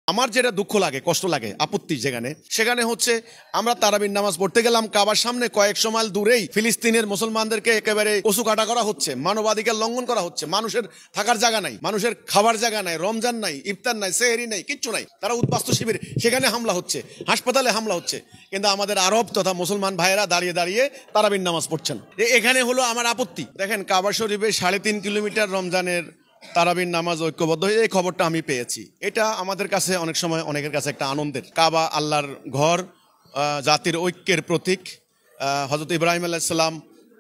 আমার যেটা দুঃখ লাগে, কষ্ট লাগে, আপত্তি সেখানে হচ্ছে আমরা তারাবির নামাজ পড়তে গেলাম, কাবার সামনে কয়েকশো মাইল দূরেই ফিলিস্তিনের মুসলমানদেরকে একেবারে কচু কাটা করা হচ্ছে, মানবাধিকার লঙ্ঘন করা হচ্ছে, মানুষের থাকার জায়গা নাই, মানুষের খাবার জায়গা নাই, রমজান নাই, ইফতার নাই, সেহরি নাই, কিচ্ছু নাই, তারা উদ্বাস্তু শিবির, সেখানে হামলা হচ্ছে, হাসপাতালে হামলা হচ্ছে, কিন্তু আমাদের আরব তথা মুসলমান ভাইয়েরা দাঁড়িয়ে দাঁড়িয়ে তারাবির নামাজ পড়ছেন। এখানে হলো আমার আপত্তি। দেখেন, কাবা শরীফে 3.5 কিলোমিটার রমজানের তারাবির নামাজ ঐক্যবদ্ধ হয়ে এই খবরটা আমি পেয়েছি। এটা আমাদের কাছে অনেক সময় অনেকের কাছে একটা আনন্দের। কাবা আল্লাহর ঘর, জাতির ঐক্যের প্রতীক। হযরত ইব্রাহিম আলাইহিস সালাম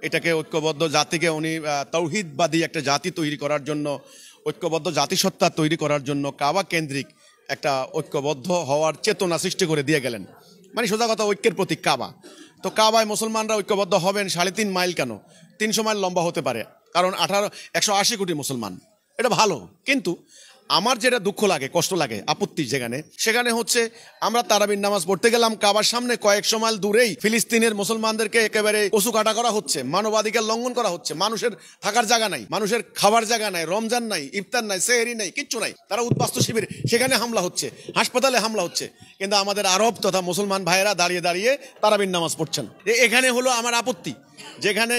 এটাকে ঐক্যবদ্ধ জাতিকে উনি তাওহীদবাদী একটা জাতি তৈরি করার জন্য, ঐক্যবদ্ধ জাতিসত্তা তৈরি করার জন্য কাবা কেন্দ্রিক একটা ঐক্যবদ্ধ হওয়ার চেতনা সৃষ্টি করে দিয়ে গেলেন। মানে সোজা কথা, ঐক্যের প্রতীক কাবা। তো কাবায় মুসলমানরা ঐক্যবদ্ধ হবেন 3.5 মাইল কেন, 300 মাইল লম্বা হতে পারে, কারণ 180 কোটি মুসলমান। এটা ভালো, কিন্তু আমার যেটা দুঃখ লাগে, কষ্ট লাগে, আপত্তি সেখানে হচ্ছে আমরা তারাবির নামাজ পড়তে গেলাম, কাবার সামনে কয়েকশো মাইল দূরেই ফিলিস্তিনের মুসলমানদেরকে একেবারে কচু কাটা করা হচ্ছে, মানবাধিকার লঙ্ঘন করা হচ্ছে, মানুষের থাকার জায়গা নাই, মানুষের খাবার জায়গা নাই, রমজান নাই, ইফতার নাই, সেহরি নাই, কিচ্ছু নাই, তারা উদ্বাস্তু শিবির, সেখানে হামলা হচ্ছে, হাসপাতালে হামলা হচ্ছে, কিন্তু আমাদের আরব তথা মুসলমান ভাইয়েরা দাঁড়িয়ে দাঁড়িয়ে তারাবির নামাজ পড়ছেন। এখানে হলো আমার আপত্তি, যেখানে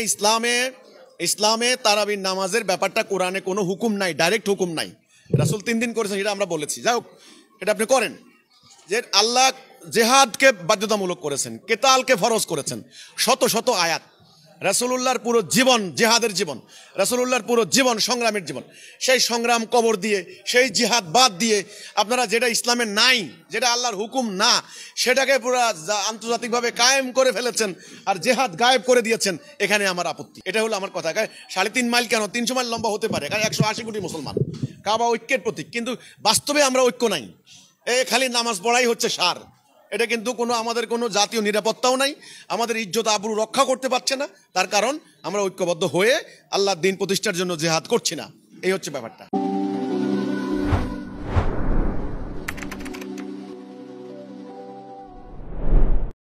ইসলামে তারাবির নামাজের ব্যাপারটা কোরআনে কোনো হুকুম নাই, ডাইরেক্ট হুকুম নাই। রাসূল 3 দিন করেছেন, এটা আমরা বলেছি, যাই হোক, এটা আপনি করেন। যে আল্লাহ জেহাদকে বাধ্যতামূলক করেছেন, কেতালকে ফরজ করেছেন, শত শত আয়াত। রাসূলুল্লাহর পুরো জীবন জেহাদের জীবন, রাসূলুল্লাহর পুরো জীবন সংগ্রামের জীবন। সেই সংগ্রাম কবর দিয়ে, সেই জিহাদ বাদ দিয়ে আপনারা যেটা ইসলামে নাই, যেটা আল্লাহর হুকুম না, সেটাকে পুরো আন্তর্জাতিকভাবে কায়েম করে ফেলেছেন আর জেহাদ গায়েব করে দিয়েছেন। এখানে আমার আপত্তি। এটা হলো আমার কথা। 3.5 মাইল কেন, 300 মাইল লম্বা হতে পারে, কারণ 180 কোটি মুসলমান। কাবা ঐক্যের প্রতীক, কিন্তু বাস্তবে আমরা ঐক্য নাই। খালি নামাজ পড়াই হচ্ছে সার। এটা কিন্তু আমাদের কোনো জাতীয় নিরাপত্তাও নাই, আমাদের ইজ্জত আবরু রক্ষা করতে পারছে না। তার কারণ আমরা ঐক্যবদ্ধ হয়ে আল্লাহর দ্বীন প্রতিষ্ঠার জন্য জিহাদ করছি না। এই হচ্ছে ব্যাপারটা।